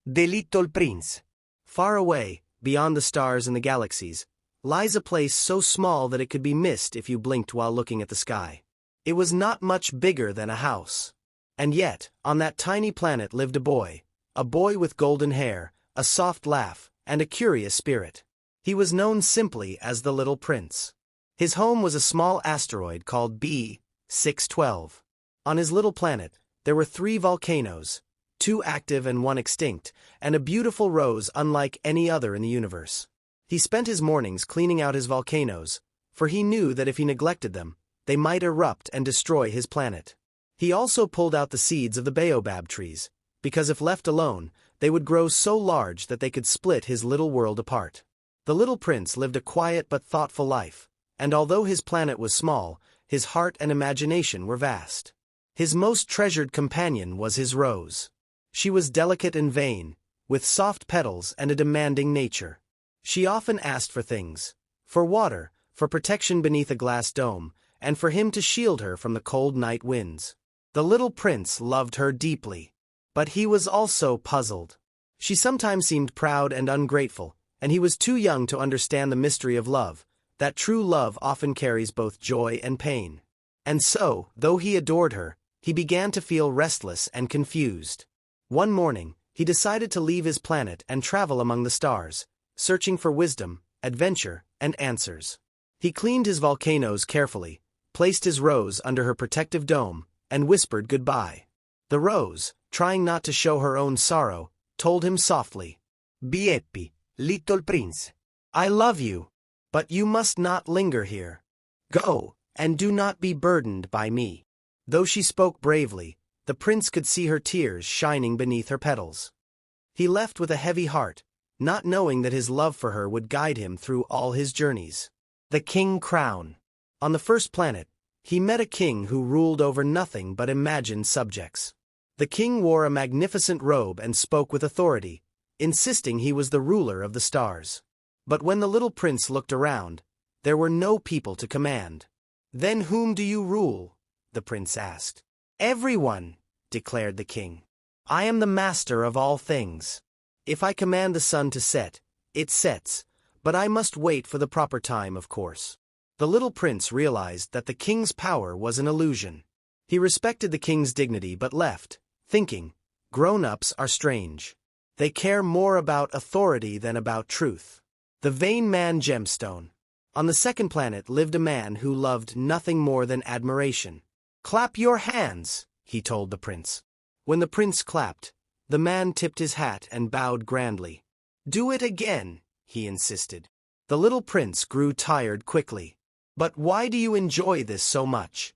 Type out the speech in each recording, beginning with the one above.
The Little Prince. Far away, beyond the stars and the galaxies, lies a place so small that it could be missed if you blinked while looking at the sky. It was not much bigger than a house. And yet, on that tiny planet lived a boy with golden hair, a soft laugh, and a curious spirit. He was known simply as the Little Prince. His home was a small asteroid called B612. On his little planet, there were 3 volcanoes, 2 active and 1 extinct, and a beautiful rose unlike any other in the universe. He spent his mornings cleaning out his volcanoes, for he knew that if he neglected them, they might erupt and destroy his planet. He also pulled out the seeds of the baobab trees, because if left alone, they would grow so large that they could split his little world apart. The Little Prince lived a quiet but thoughtful life, and although his planet was small, his heart and imagination were vast. His most treasured companion was his rose. She was delicate and vain, with soft petals and a demanding nature. She often asked for things: for water, for protection beneath a glass dome, and for him to shield her from the cold night winds. The Little Prince loved her deeply. But he was also puzzled. She sometimes seemed proud and ungrateful, and he was too young to understand the mystery of love, that true love often carries both joy and pain. And so, though he adored her, he began to feel restless and confused. One morning, he decided to leave his planet and travel among the stars, searching for wisdom, adventure, and answers. He cleaned his volcanoes carefully, placed his rose under her protective dome, and whispered goodbye. The rose, trying not to show her own sorrow, told him softly, "Be happy, Little Prince. I love you, but you must not linger here. Go, and do not be burdened by me." Though she spoke bravely, the prince could see her tears shining beneath her petals. He left with a heavy heart, not knowing that his love for her would guide him through all his journeys. The King Crown. On the first planet, he met a king who ruled over nothing but imagined subjects. The king wore a magnificent robe and spoke with authority, insisting he was the ruler of the stars. But when the little prince looked around, there were no people to command. "Then whom do you rule?" the prince asked. "Everyone," declared the king. "I am the master of all things. If I command the sun to set, it sets, but I must wait for the proper time, of course." The little prince realized that the king's power was an illusion. He respected the king's dignity but left, thinking, grown-ups are strange. They care more about authority than about truth. The Vain Man Gemstone. On the second planet lived a man who loved nothing more than admiration. "Clap your hands," he told the prince. When the prince clapped, the man tipped his hat and bowed grandly. "Do it again," he insisted. The little prince grew tired quickly. "But why do you enjoy this so much?"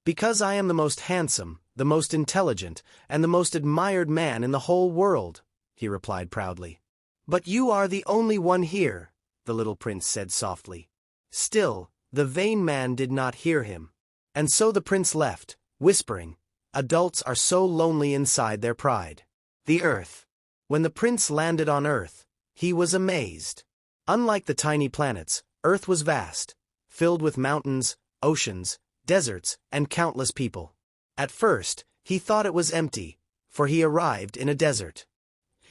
"Because I am the most handsome, the most intelligent, and the most admired man in the whole world," he replied proudly. "But you are the only one here," the little prince said softly. Still, the vain man did not hear him. And so the prince left, whispering, "Adults are so lonely inside their pride." The Earth. When the prince landed on Earth, he was amazed. Unlike the tiny planets, Earth was vast, filled with mountains, oceans, deserts, and countless people. At first, he thought it was empty, for he arrived in a desert.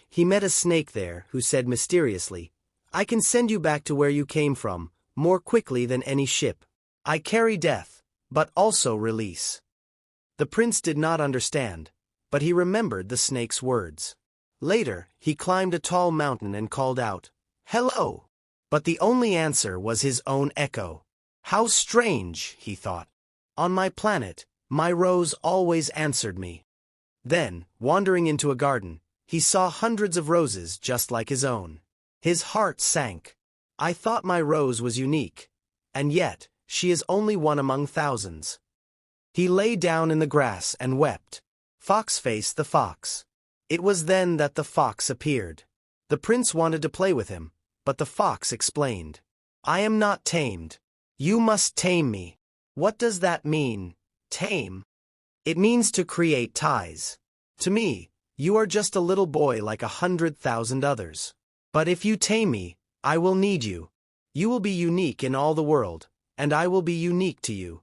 He met a snake there who said mysteriously, "I can send you back to where you came from, more quickly than any ship. I carry death, but also release." The prince did not understand, but he remembered the snake's words. Later, he climbed a tall mountain and called out, "Hello!" But the only answer was his own echo. "How strange," he thought. "On my planet, my rose always answered me." Then, wandering into a garden, he saw hundreds of roses just like his own. His heart sank. "I thought my rose was unique, and yet, she is only one among thousands." He lay down in the grass and wept. Fox faced the fox. It was then that the fox appeared. The prince wanted to play with him, but the fox explained, "I am not tamed. You must tame me." "What does that mean, tame?" "It means to create ties. To me, you are just a little boy like 100,000 others. But if you tame me, I will need you. You will be unique in all the world, and I will be unique to you."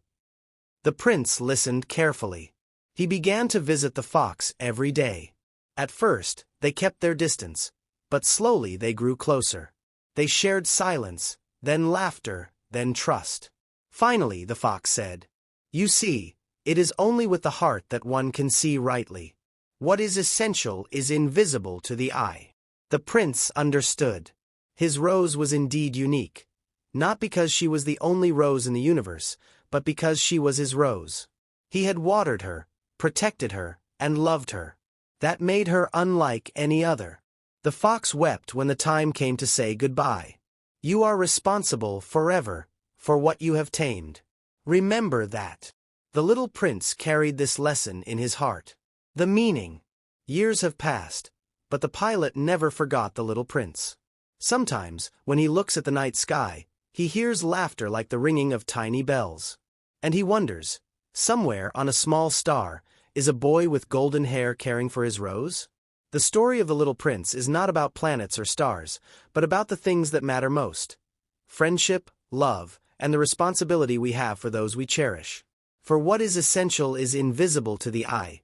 The prince listened carefully. He began to visit the fox every day. At first, They kept their distance, but slowly they grew closer. They shared silence, then laughter, then trust. Finally, the fox said, "You see, it is only with the heart that one can see rightly. What is essential is invisible to the eye." The prince understood. His rose was indeed unique, not because she was the only rose in the universe, but because she was his rose. He had watered her, protected her, and loved her. That made her unlike any other. The fox wept when the time came to say goodbye. You are responsible forever for what you have tamed. Remember that. The little prince carried this lesson in his heart. The meaning. Years have passed, but the pilot never forgot the little prince. Sometimes, when he looks at the night sky, he hears laughter like the ringing of tiny bells. And he wonders, somewhere on a small star, is a boy with golden hair caring for his rose? The story of the little prince is not about planets or stars, but about the things that matter most. Friendship, love, and the responsibility we have for those we cherish. For what is essential is invisible to the eye.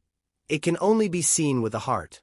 It can only be seen with the heart.